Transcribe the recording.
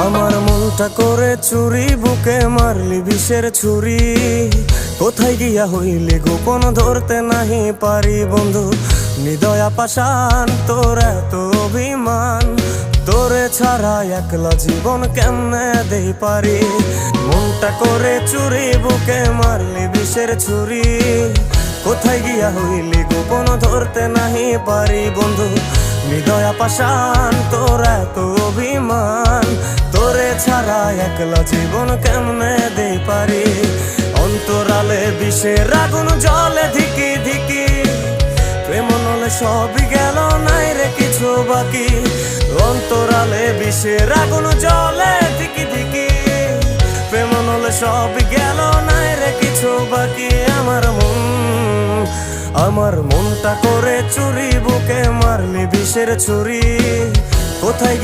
আমার মনটা করে চুরি, বুকে মারলি বিষের ছুরি। কোথায় গিয়া হইলি গোপন ধরতে নাহি পারি বন্ধু। হৃদয়া পাষাণ তোর এত অভিমান, তোরে ছাড়া একলা জীবন কেমনে দেই পারি। মনটা করে চুরি, বুকে মারলি বিষের ছুরি। কোথায় গিয়া হইলি গোপন ধরতে নাহি পারি বন্ধু। হৃদয়া পাষাণ তোর এত অভিমান, তোরে ছাড়া একলা জীবন কেমনে দেই পারি। অন্তরালে বিষের আগুন জ্বলে ধিকি ধিকি, প্রেম নলে সবই গেল নাই রে কিছু বাকি। অন্তরালে বিষের আগুন জ্বলে ধিকি ধিকি, প্রেম নলে সবই গেল নাই রে কিছু বাকি। আমার মনটা করে চুরি, বুকে মারলি বিষের ছুরি। কোথায়